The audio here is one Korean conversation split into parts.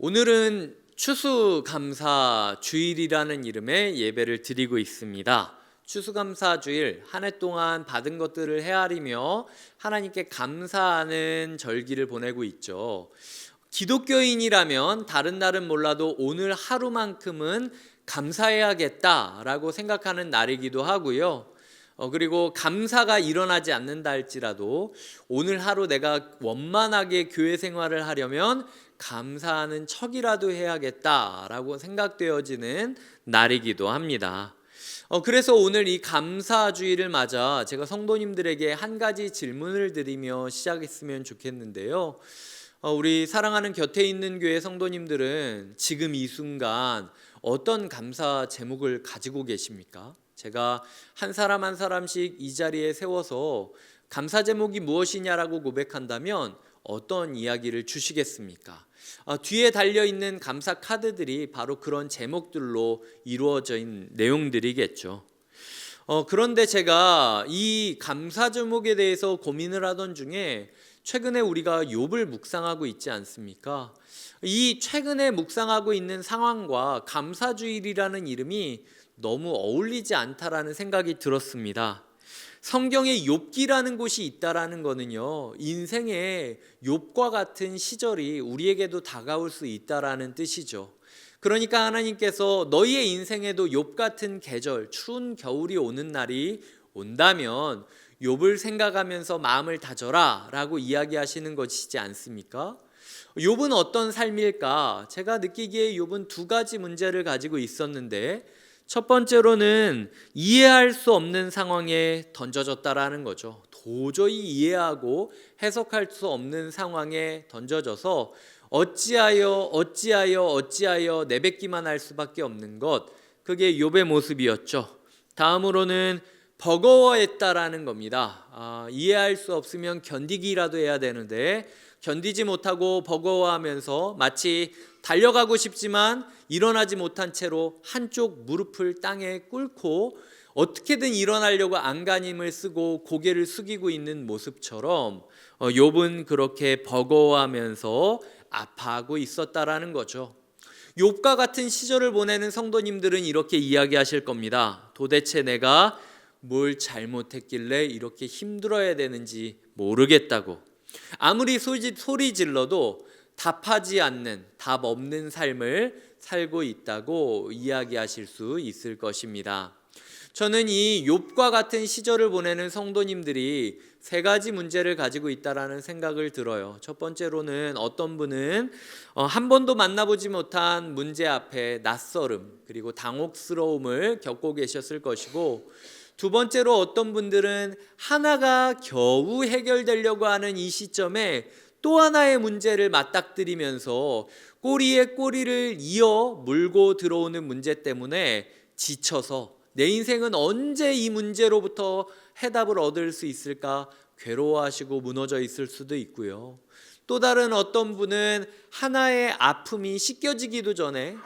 오늘은 추수감사 주일이라는 이름의 예배를 드리고 있습니다. 추수감사 주일, 한 해 동안 받은 것들을 헤아리며 하나님께 감사하는 절기를 보내고 있죠. 기독교인이라면 다른 날은 몰라도 오늘 하루만큼은 감사해야겠다라고 생각하는 날이기도 하고요. 그리고 감사가 일어나지 않는다 할지라도 오늘 하루 내가 원만하게 교회 생활을 하려면 감사하는 척이라도 해야겠다라고 생각되어지는 날이기도 합니다. 그래서 오늘 이 감사주일을 맞아 제가 성도님들에게 한 가지 질문을 드리며 시작했으면 좋겠는데요. 우리 사랑하는 곁에 있는 교회 성도님들은 지금 이 순간 어떤 감사 제목을 가지고 계십니까? 제가 한 사람 한 사람씩 이 자리에 세워서 감사 제목이 무엇이냐라고 고백한다면 어떤 이야기를 주시겠습니까? 뒤에 달려있는 감사 카드들이 바로 그런 제목들로 이루어져 있는 내용들이겠죠. 그런데 제가 이 감사 제목에 대해서 고민을 하던 중에 최근에 우리가 욥을 묵상하고 있지 않습니까? 이 최근에 묵상하고 있는 상황과 감사주일이라는 이름이 너무 어울리지 않다라는 생각이 들었습니다. 성경에 욥기라는 곳이 있다라는 거는요, 인생에 욥과 같은 시절이 우리에게도 다가올 수 있다라는 뜻이죠. 그러니까 하나님께서 너희의 인생에도 욥 같은 계절, 추운 겨울이 오는 날이 온다면 욥을 생각하면서 마음을 다져라 라고 이야기하시는 것이지 않습니까? 욥은 어떤 삶일까? 제가 느끼기에 욥은 두 가지 문제를 가지고 있었는데, 첫 번째로는 이해할 수 없는 상황에 던져졌다라는 거죠. 도저히 이해하고 해석할 수 없는 상황에 던져져서 어찌하여 내뱉기만 할 수밖에 없는 것, 그게 욥의 모습이었죠. 다음으로는 버거워했다라는 겁니다. 이해할 수 없으면 견디기라도 해야 되는데 견디지 못하고 버거워하면서 마치 달려가고 싶지만 일어나지 못한 채로 한쪽 무릎을 땅에 꿇고 어떻게든 일어나려고 안간힘을 쓰고 고개를 숙이고 있는 모습처럼 욥은 그렇게 버거워하면서 아파하고 있었다라는 거죠. 욥과 같은 시절을 보내는 성도님들은 이렇게 이야기하실 겁니다. 도대체 내가 뭘 잘못했길래 이렇게 힘들어야 되는지 모르겠다고. 아무리 소리 질러도 답하지 않는, 답 없는 삶을 살고 있다고 이야기하실 수 있을 것입니다. 저는 이 욥과 같은 시절을 보내는 성도님들이 세 가지 문제를 가지고 있다라는 생각을 들어요. 첫 번째로는 어떤 분은 한 번도 만나보지 못한 문제 앞에 낯설음 그리고 당혹스러움을 겪고 계셨을 것이고, 두 번째로 어떤 분들은 하나가 겨우 해결되려고 하는 이 시점에 또 하나의 문제를 맞닥뜨리면서 꼬리에 꼬리를 이어 물고 들어오는 문제 때문에 지쳐서 내 인생은 언제 이 문제로부터 해답을 얻을 수 있을까 괴로워하시고 무너져 있을 수도 있고요. 또 다른 어떤 분은 하나의 아픔이 씻겨지기도 전에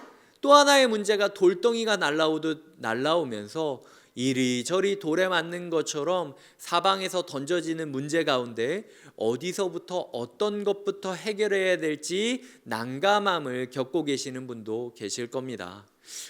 또 하나의 문제가 돌덩이가 날라오면서 이리저리 돌에 맞는 것처럼 사방에서 던져지는 문제 가운데 어디서부터 어떤 것부터 해결해야 될지 난감함을 겪고 계시는 분도 계실 겁니다.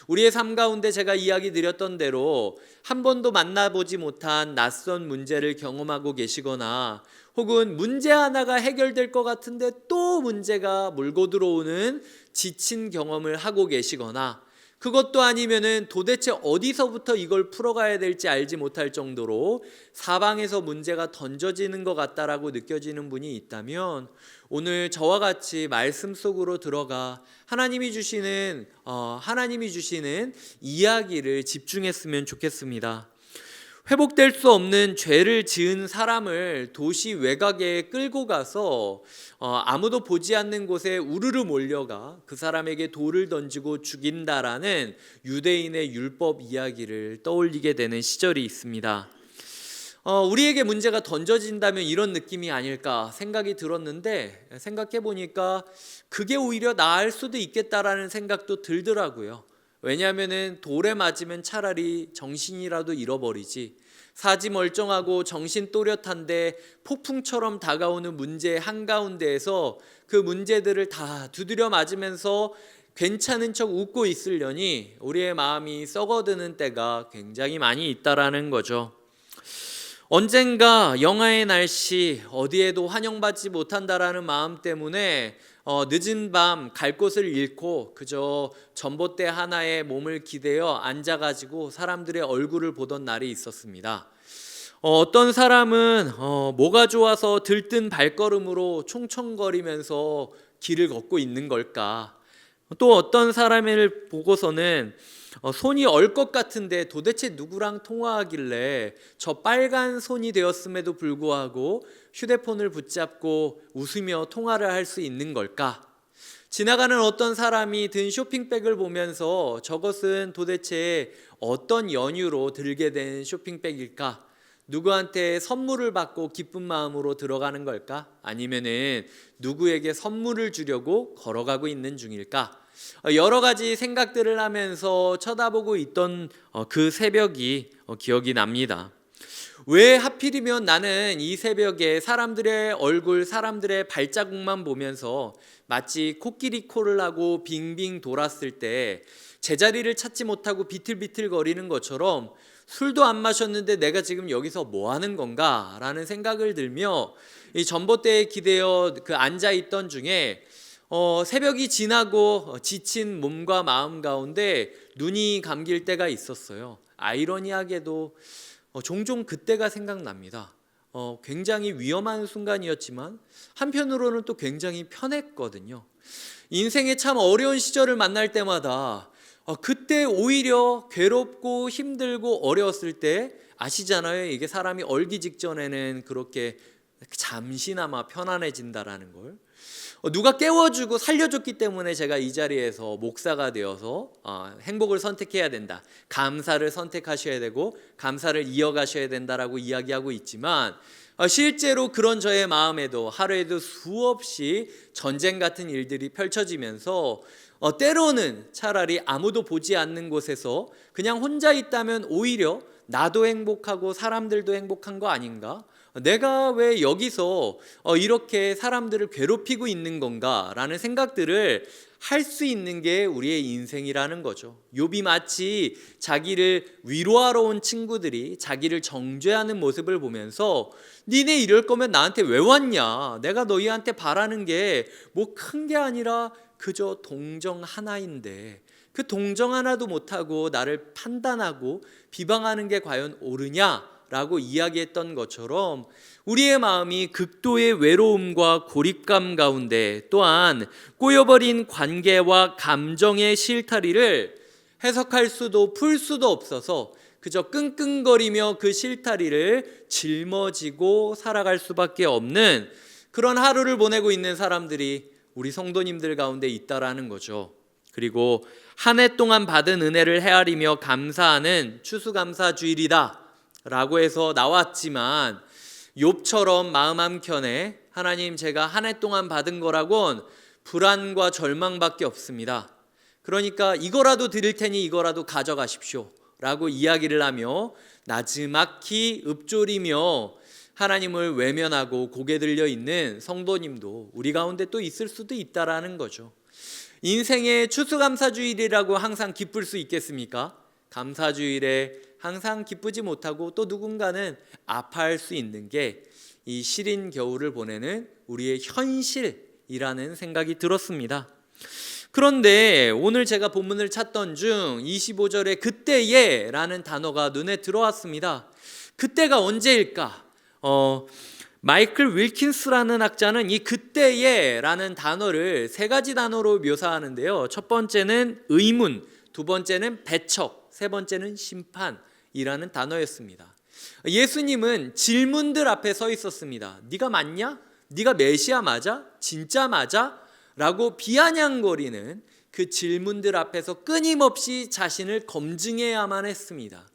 우리의 삶 가운데 제가 이야기 드렸던 대로 한 번도 만나보지 못한 낯선 문제를 경험하고 계시거나, 혹은 문제 하나가 해결될 것 같은데 또 문제가 몰고 들어오는 지친 경험을 하고 계시거나, 그것도 아니면은 도대체 어디서부터 이걸 풀어가야 될지 알지 못할 정도로 사방에서 문제가 던져지는 것 같다라고 느껴지는 분이 있다면, 오늘 저와 같이 말씀 속으로 들어가 하나님이 주시는 이야기를 집중했으면 좋겠습니다. 회복될 수 없는 죄를 지은 사람을 도시 외곽에 끌고 가서 아무도 보지 않는 곳에 우르르 몰려가 그 사람에게 돌을 던지고 죽인다라는 유대인의 율법 이야기를 떠올리게 되는 시절이 있습니다. 우리에게 문제가 던져진다면 이런 느낌이 아닐까 생각이 들었는데, 생각해 보니까 그게 오히려 나을 수도 있겠다라는 생각도 들더라고요. 왜냐하면은 돌에 맞으면 차라리 정신이라도 잃어버리지, 사지 멀쩡하고 정신 또렷한데 폭풍처럼 다가오는 문제 한가운데에서 그 문제들을 다 두드려 맞으면서 괜찮은 척 웃고 있으려니 우리의 마음이 썩어드는 때가 굉장히 많이 있다라는 거죠. 언젠가 영하의 날씨 어디에도 환영받지 못한다라는 마음 때문에 늦은 밤 갈 곳을 잃고 그저 전봇대 하나에 몸을 기대어 앉아가지고 사람들의 얼굴을 보던 날이 있었습니다. 어떤 사람은 뭐가 좋아서 들뜬 발걸음으로 총총거리면서 길을 걷고 있는 걸까? 또 어떤 사람을 보고서는 손이 얼 것 같은데 도대체 누구랑 통화하길래 저 빨간 손이 되었음에도 불구하고 휴대폰을 붙잡고 웃으며 통화를 할 수 있는 걸까? 지나가는 어떤 사람이 든 쇼핑백을 보면서 저것은 도대체 어떤 연유로 들게 된 쇼핑백일까? 누구한테 선물을 받고 기쁜 마음으로 들어가는 걸까? 아니면은 누구에게 선물을 주려고 걸어가고 있는 중일까? 여러 가지 생각들을 하면서 쳐다보고 있던 그 새벽이 기억이 납니다. 왜 하필이면 나는 이 새벽에 사람들의 얼굴, 사람들의 발자국만 보면서 마치 코끼리 코를 하고 빙빙 돌았을 때 제자리를 찾지 못하고 비틀비틀거리는 것처럼 술도 안 마셨는데 내가 지금 여기서 뭐 하는 건가? 라는 생각을 들며 이 전봇대에 기대어 앉아있던 중에 새벽이 지나고 지친 몸과 마음 가운데 눈이 감길 때가 있었어요. 아이러니하게도 종종 그때가 생각납니다. 굉장히 위험한 순간이었지만 한편으로는 또 굉장히 편했거든요. 인생의 참 어려운 시절을 만날 때마다 그때 오히려 괴롭고 힘들고 어려웠을 때 아시잖아요. 이게 사람이 얼기 직전에는 그렇게 잠시나마 편안해진다라는 걸. 누가 깨워주고 살려줬기 때문에 제가 이 자리에서 목사가 되어서 행복을 선택해야 된다, 감사를 선택하셔야 되고 감사를 이어가셔야 된다라고 이야기하고 있지만 실제로 그런 저의 마음에도 하루에도 수없이 전쟁 같은 일들이 펼쳐지면서 때로는 차라리 아무도 보지 않는 곳에서 그냥 혼자 있다면 오히려 나도 행복하고 사람들도 행복한 거 아닌가? 내가 왜 여기서 이렇게 사람들을 괴롭히고 있는 건가? 라는 생각들을 할 수 있는 게 우리의 인생이라는 거죠. 욥이 마치 자기를 위로하러 온 친구들이 자기를 정죄하는 모습을 보면서 니네 이럴 거면 나한테 왜 왔냐? 내가 너희한테 바라는 게 뭐 큰 게 아니라 그저 동정 하나인데 그 동정 하나도 못하고 나를 판단하고 비방하는 게 과연 옳으냐? 라고 이야기했던 것처럼 우리의 마음이 극도의 외로움과 고립감 가운데 또한 꼬여버린 관계와 감정의 실타리를 해석할 수도 풀 수도 없어서 그저 끙끙거리며 그 실타리를 짊어지고 살아갈 수밖에 없는 그런 하루를 보내고 있는 사람들이 우리 성도님들 가운데 있다라는 거죠. 그리고 한 해 동안 받은 은혜를 헤아리며 감사하는 추수감사주일이다 라고 해서 나왔지만 욥처럼 마음 한켠에 하나님 제가 한 해 동안 받은 거라곤 불안과 절망밖에 없습니다. 그러니까 이거라도 드릴 테니 이거라도 가져가십시오 라고 이야기를 하며 나지막히 읊조리며 하나님을 외면하고 고개 들려 있는 성도님도 우리 가운데 또 있을 수도 있다라는 거죠. 인생의 추수감사주일이라고 항상 기쁠 수 있겠습니까? 감사주일에 항상 기쁘지 못하고 또 누군가는 아파할 수 있는 게 이 시린 겨울을 보내는 우리의 현실이라는 생각이 들었습니다. 그런데 오늘 제가 본문을 찾던 중 25절에 그때에 라는 단어가 눈에 들어왔습니다. 그때가 언제일까? 마이클 윌킨스라는 학자는 이 그때에 라는 단어를 세 가지 단어로 묘사하는데요. 첫 번째는 의문, 두 번째는 배척, 세 번째는 심판이라는 단어였습니다. 예수님은 질문들 앞에 서 있었습니다. 네가 맞냐? 네가 메시아 맞아? 진짜 맞아? 라고 비아냥거리는 그 질문들 앞에서 끊임없이 자신을 검증해야만 했습니다.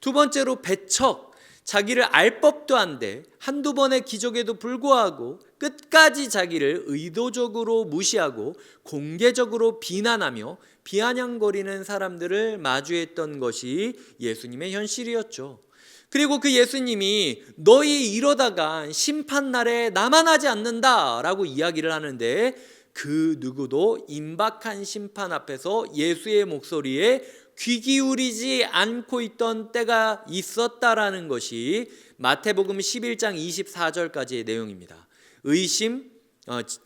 두 번째로 배척, 자기를 알 법도 한데 한두 번의 기적에도 불구하고 끝까지 자기를 의도적으로 무시하고 공개적으로 비난하며 비아냥거리는 사람들을 마주했던 것이 예수님의 현실이었죠. 그리고 그 예수님이 너희 이러다가 심판날에 나만 하지 않는다 라고 이야기를 하는데, 그 누구도 임박한 심판 앞에서 예수의 목소리에 귀 기울이지 않고 있던 때가 있었다라는 것이 마태복음 11장 24절까지의 내용입니다. 의심,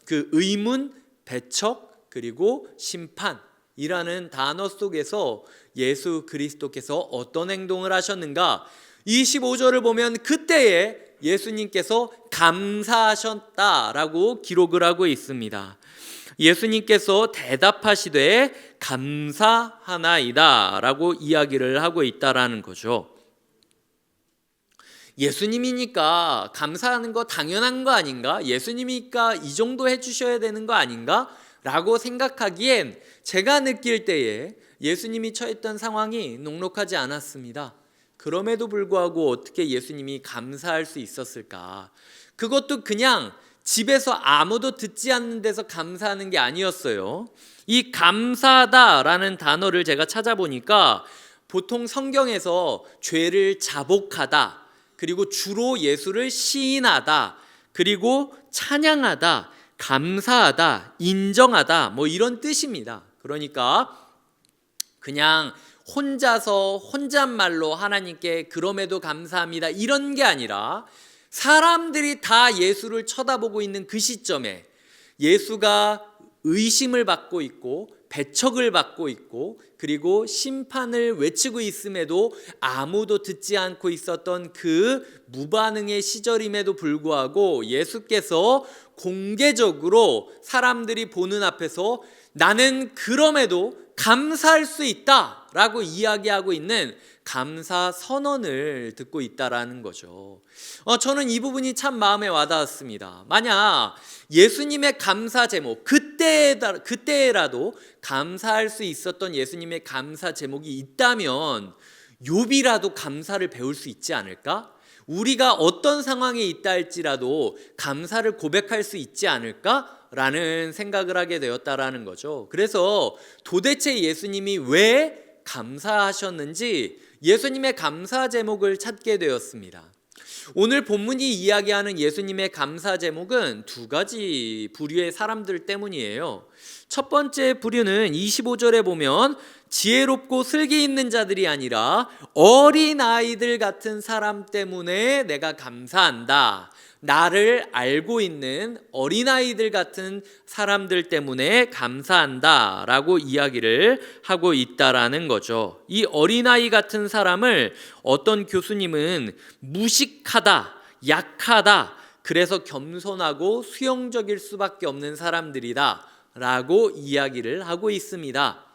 그 의문, 배척, 그리고 심판이라는 단어 속에서 예수 그리스도께서 어떤 행동을 하셨는가? 25절을 보면 그때에 예수님께서 감사하셨다라고 기록을 하고 있습니다. 예수님께서 대답하시되 감사하나이다 라고 이야기를 하고 있다라는 거죠. 예수님이니까 감사하는 거 당연한 거 아닌가? 예수님이니까 이 정도 해주셔야 되는 거 아닌가? 라고 생각하기엔 제가 느낄 때에 예수님이 처했던 상황이 녹록하지 않았습니다. 그럼에도 불구하고 어떻게 예수님이 감사할 수 있었을까? 그것도 그냥 집에서 아무도 듣지 않는 데서 감사하는 게 아니었어요. 이 감사하다라는 단어를 제가 찾아보니까 보통 성경에서 죄를 자복하다, 그리고 주로 예수를 시인하다, 그리고 찬양하다, 감사하다, 인정하다, 뭐 이런 뜻입니다. 그러니까 그냥 혼자서 혼잣말로 하나님께 그럼에도 감사합니다 이런 게 아니라 사람들이 다 예수를 쳐다보고 있는 그 시점에 예수가 의심을 받고 있고 배척을 받고 있고 그리고 심판을 외치고 있음에도 아무도 듣지 않고 있었던 그 무반응의 시절임에도 불구하고 예수께서 공개적으로 사람들이 보는 앞에서 나는 그럼에도 감사할 수 있다 라고 이야기하고 있는 감사 선언을 듣고 있다라는 거죠. 저는 이 부분이 참 마음에 와닿았습니다. 만약 예수님의 감사 제목, 그때라도 감사할 수 있었던 예수님의 감사 제목이 있다면 욥이라도 감사를 배울 수 있지 않을까? 우리가 어떤 상황에 있다 할지라도 감사를 고백할 수 있지 않을까라는 생각을 하게 되었다라는 거죠. 그래서 도대체 예수님이 왜 감사하셨는지 예수님의 감사 제목을 찾게 되었습니다. 오늘 본문이 이야기하는 예수님의 감사 제목은 두 가지 부류의 사람들 때문이에요. 첫 번째 부류는 25절에 보면 지혜롭고 슬기 있는 자들이 아니라 어린아이들 같은 사람 때문에 내가 감사한다. 나를 알고 있는 어린아이들 같은 사람들 때문에 감사한다 라고 이야기를 하고 있다라는 거죠. 이 어린아이 같은 사람을 어떤 교수님은 무식하다, 약하다, 그래서 겸손하고 수용적일 수밖에 없는 사람들이다 라고 이야기를 하고 있습니다.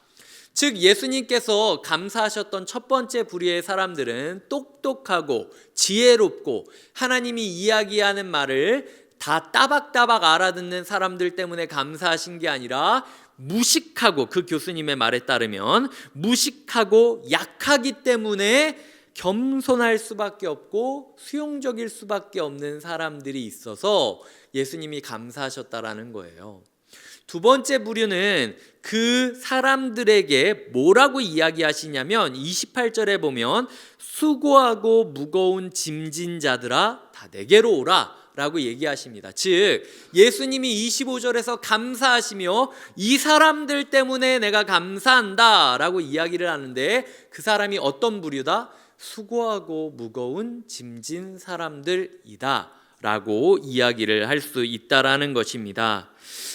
즉 예수님께서 감사하셨던 첫 번째 부류의 사람들은 똑똑하고 지혜롭고 하나님이 이야기하는 말을 다 따박따박 알아듣는 사람들 때문에 감사하신 게 아니라 무식하고, 그 교수님의 말에 따르면 무식하고 약하기 때문에 겸손할 수밖에 없고 수용적일 수밖에 없는 사람들이 있어서 예수님이 감사하셨다라는 거예요. 두 번째 부류는 그 사람들에게 뭐라고 이야기하시냐면 28절에 보면 수고하고 무거운 짐진 자들아 다 내게로 오라 라고 얘기하십니다. 즉 예수님이 25절에서 감사하시며 이 사람들 때문에 내가 감사한다 라고 이야기를 하는데 그 사람이 어떤 부류다? 수고하고 무거운 짐진 사람들이다 라고 이야기를 할 수 있다라는 것입니다.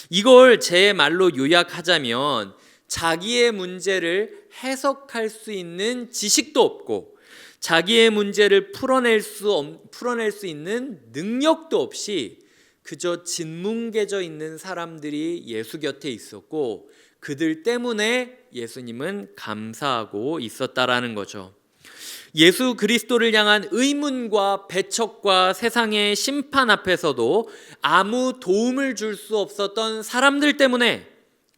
이걸 제 말로 요약하자면 자기의 문제를 해석할 수 있는 지식도 없고 자기의 문제를 풀어낼 수 있는 능력도 없이 그저 짓뭉개져 있는 사람들이 예수 곁에 있었고 그들 때문에 예수님은 감사하고 있었다라는 거죠. 예수 그리스도를 향한 의문과 배척과 세상의 심판 앞에서도 아무 도움을 줄 수 없었던 사람들 때문에,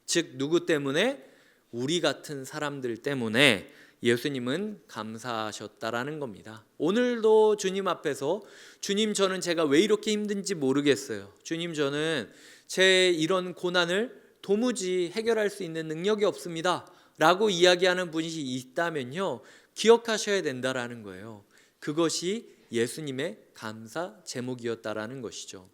즉 누구 때문에? 우리 같은 사람들 때문에 예수님은 감사하셨다라는 겁니다. 오늘도 주님 앞에서 주님, 저는 제가 왜 이렇게 힘든지 모르겠어요. 주님, 저는 제 이런 고난을 도무지 해결할 수 있는 능력이 없습니다 라고 이야기하는 분이 있다면요, 기억하셔야 된다라는 거예요. 그것이 예수님의 감사 제목이었다라는 것이죠.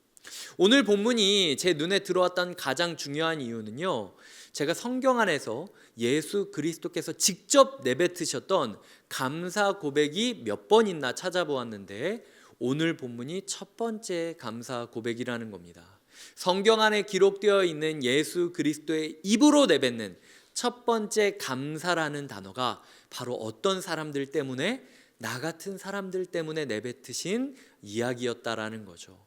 오늘 본문이 제 눈에 들어왔던 가장 중요한 이유는요, 제가 성경 안에서 예수 그리스도께서 직접 내뱉으셨던 감사 고백이 몇 번 있나 찾아보았는데, 오늘 본문이 첫 번째 감사 고백이라는 겁니다. 성경 안에 기록되어 있는 예수 그리스도의 입으로 내뱉는 첫 번째 감사라는 단어가 바로 어떤 사람들 때문에, 나 같은 사람들 때문에 내뱉으신 이야기였다라는 거죠.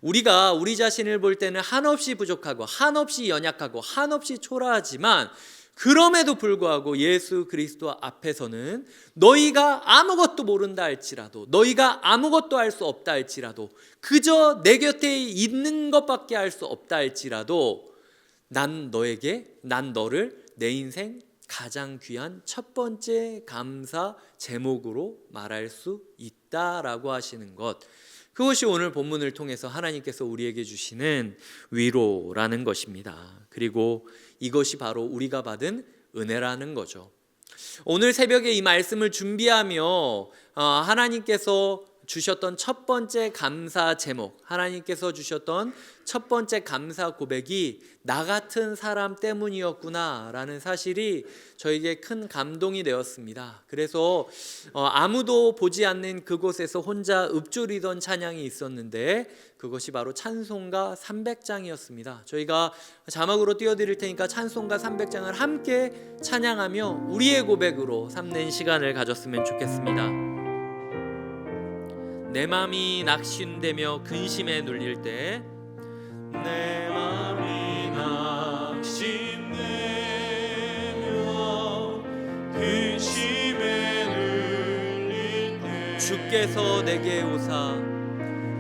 우리가 우리 자신을 볼 때는 한없이 부족하고 한없이 연약하고 한없이 초라하지만, 그럼에도 불구하고 예수 그리스도 앞에서는 너희가 아무것도 모른다 할지라도, 너희가 아무것도 할 수 없다 할지라도, 그저 내 곁에 있는 것밖에 할 수 없다 할지라도, 난 너를 내 인생 가장 귀한 첫 번째 감사 제목으로 말할 수 있다라고 하시는 것, 그것이 오늘 본문을 통해서 하나님께서 우리에게 주시는 위로라는 것입니다. 그리고 이것이 바로 우리가 받은 은혜라는 거죠. 오늘 새벽에 이 말씀을 준비하며 하나님께서 주셨던 첫 번째 감사 제목, 하나님께서 주셨던 첫 번째 감사 고백이 나 같은 사람 때문이었구나 라는 사실이 저에게 큰 감동이 되었습니다. 그래서 아무도 보지 않는 그곳에서 혼자 읊조리던 찬양이 있었는데, 그것이 바로 찬송가 300장이었습니다. 저희가 자막으로 띄워드릴 테니까 찬송가 300장을 함께 찬양하며 우리의 고백으로 삼는 시간을 가졌으면 좋겠습니다. 내 맘이 낙심되며 근심에 눌릴 때, 내 맘이 낙심되며 근심에 눌릴 때, 주께서 내게 오사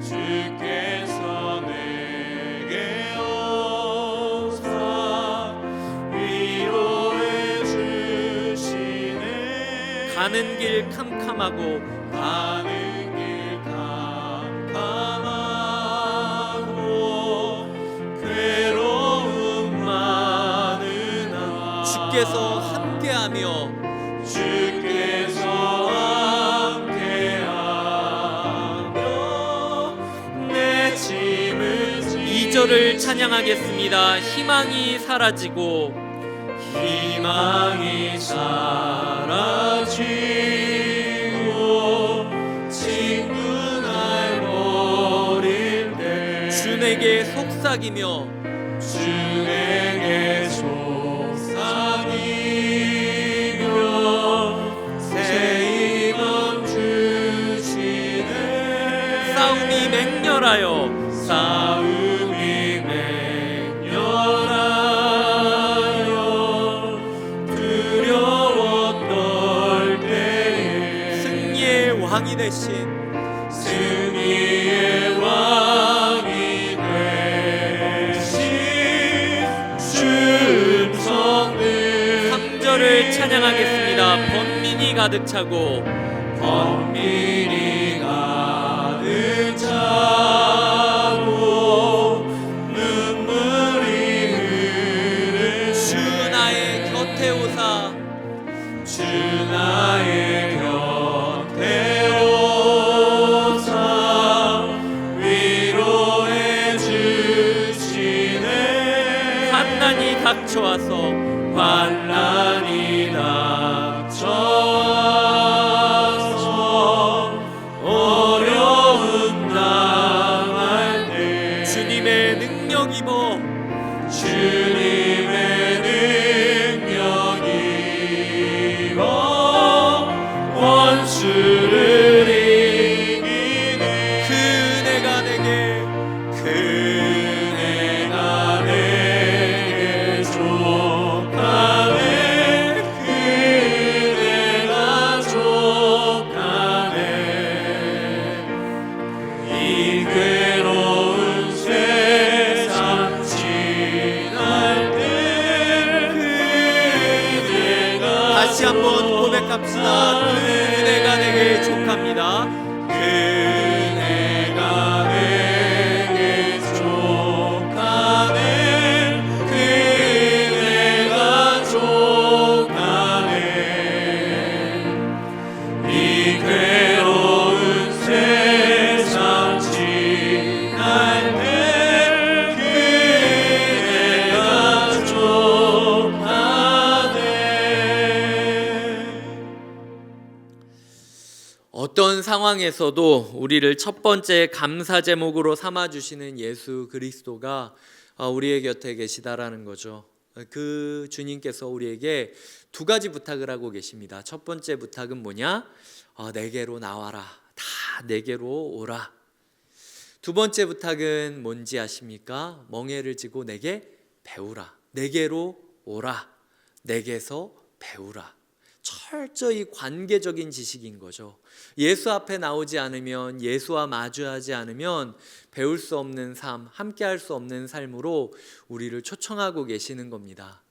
주께서 내게 오사 위로해 주시네. 가는 길 캄캄하고 가는 주께서 함께하며 내 짐을 2절을 찬양하겠습니다. 희망이 사라지고 친구 날 버릴 때, 주 내게 속삭이며 주에게 새 희망 주시네. 싸움이 맹렬하여 두려워 떨 때에 승리의 왕이 되신 승리의 왕이 되신 주 음성을 3절을 찬양하겠습니다. 번민이 가득 차고 번민이 가득 차고 눈물이 흐르네. 주 나의 곁에 오사 주 나의 곁에 오사 위로해 주시네. 환난이 닥쳐와서 환난이 닥쳐와서 어려움 당할 때 주님의 능력 입어 주님의 능력 입어 원수를 이기네. 그네가 내게 그네가 내게 족하네. 그네가 족하네. 이 괴로운 세상 지날 때 그네가 다시 한번 고백합니다. 합시다. 그네가 내게 족합니다. 그네가 내게 족하네. 그네가 족하네. 이 괴로운 세상 지날 때 그네가 족하네. 어떤 상황에서도 우리를 첫 번째 감사 제목으로 삼아 주시는 예수 그리스도가 우리의 곁에 계시다라는 거죠. 그 주님께서 우리에게 두 가지 부탁을 하고 계십니다. 첫 번째 부탁은 뭐냐? 내게로 나와라. 다 내게로 오라. 두 번째 부탁은 뭔지 아십니까? 멍에를 지고 내게 배우라. 내게로 오라. 내게서 배우라. 철저히 관계적인 지식인 거죠. 예수 앞에 나오지 않으면, 예수와 마주하지 않으면 배울 수 없는 삶, 함께할 수 없는 삶으로 우리를 초청하고 계시는 겁니다.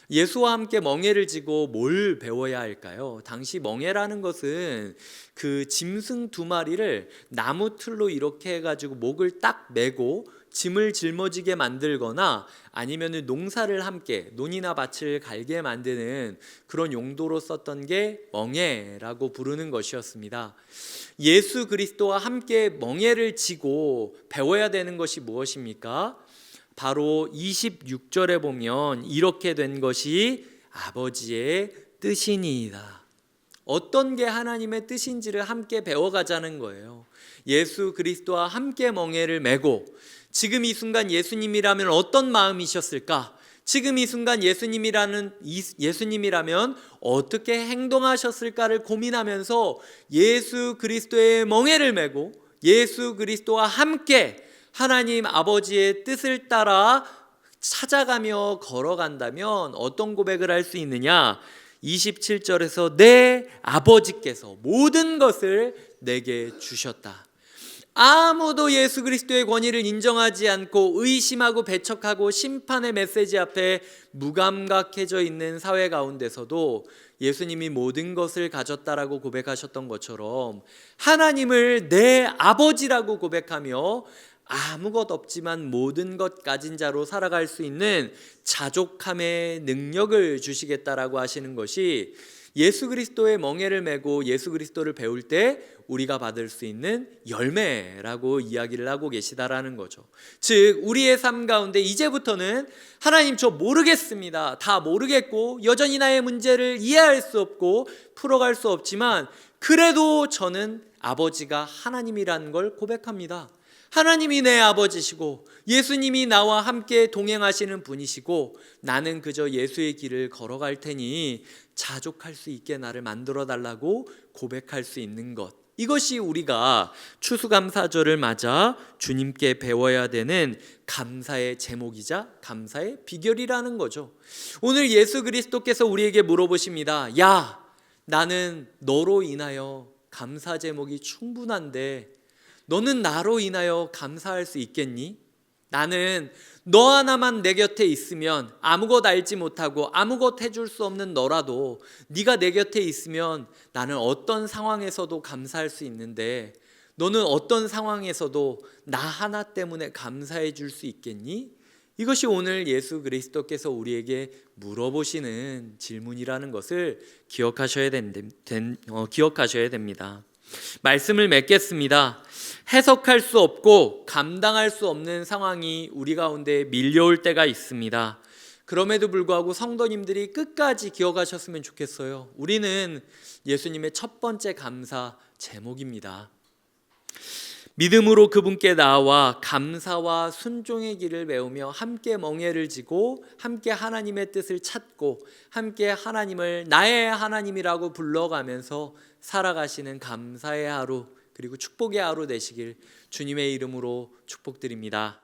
예수와 함께 멍에를 지고 뭘 배워야 할까요? 당시 멍에라는 것은 그 짐승 두 마리를 나무 틀로 이렇게 해가지고 목을 딱 메고 짐을 짊어지게 만들거나 아니면 농사를 함께 논이나 밭을 갈게 만드는 그런 용도로 썼던 게 멍에라고 부르는 것이었습니다. 예수 그리스도와 함께 멍에를 지고 배워야 되는 것이 무엇입니까? 바로 26절에 보면 이렇게 된 것이 아버지의 뜻이니이다. 어떤 게 하나님의 뜻인지를 함께 배워가자는 거예요. 예수 그리스도와 함께 멍에를 메고 지금 이 순간 예수님이라면 어떤 마음이셨을까? 지금 이 순간 예수님이라면 어떻게 행동하셨을까를 고민하면서 예수 그리스도의 멍에를 메고 예수 그리스도와 함께 하나님 아버지의 뜻을 따라 찾아가며 걸어간다면 어떤 고백을 할 수 있느냐? 27절에서 내 아버지께서 모든 것을 내게 주셨다. 아무도 예수 그리스도의 권위를 인정하지 않고 의심하고 배척하고 심판의 메시지 앞에 무감각해져 있는 사회 가운데서도 예수님이 모든 것을 가졌다라고 고백하셨던 것처럼 하나님을 내 아버지라고 고백하며 아무것 없지만 모든 것 가진 자로 살아갈 수 있는 자족함의 능력을 주시겠다라고 하시는 것이 예수 그리스도의 멍에를 메고 예수 그리스도를 배울 때 우리가 받을 수 있는 열매라고 이야기를 하고 계시다라는 거죠. 즉 우리의 삶 가운데 이제부터는 하나님 저 모르겠습니다. 다 모르겠고 여전히 나의 문제를 이해할 수 없고 풀어갈 수 없지만 그래도 저는 아버지가 하나님이라는 걸 고백합니다. 하나님이 내 아버지시고 예수님이 나와 함께 동행하시는 분이시고 나는 그저 예수의 길을 걸어갈 테니 자족할 수 있게 나를 만들어 달라고 고백할 수 있는 것, 이것이 우리가 추수감사절을 맞아 주님께 배워야 되는 감사의 제목이자 감사의 비결이라는 거죠. 오늘 예수 그리스도께서 우리에게 물어보십니다. 야, 나는 너로 인하여 감사 제목이 충분한데 너는 나로 인하여 감사할 수 있겠니? 나는 너 하나만 내 곁에 있으면 아무것 알지 못하고 아무것 해줄 수 없는 너라도 네가 내 곁에 있으면 나는 어떤 상황에서도 감사할 수 있는데 너는 어떤 상황에서도 나 하나 때문에 감사해 줄 수 있겠니? 이것이 오늘 예수 그리스도께서 우리에게 물어보시는 질문이라는 것을 기억하셔야 됩니다. 말씀을 맺겠습니다. 해석할 수 없고 감당할 수 없는 상황이 우리 가운데 밀려올 때가 있습니다. 그럼에도 불구하고 성도님들이 끝까지 기억하셨으면 좋겠어요. 우리는 예수님의 첫 번째 감사 제목입니다. 믿음으로 그분께 나와 감사와 순종의 길을 배우며 함께 멍에를 지고 함께 하나님의 뜻을 찾고 함께 하나님을 나의 하나님이라고 불러가면서 살아가시는 감사의 하루 그리고 축복의 하루 되시길 주님의 이름으로 축복드립니다.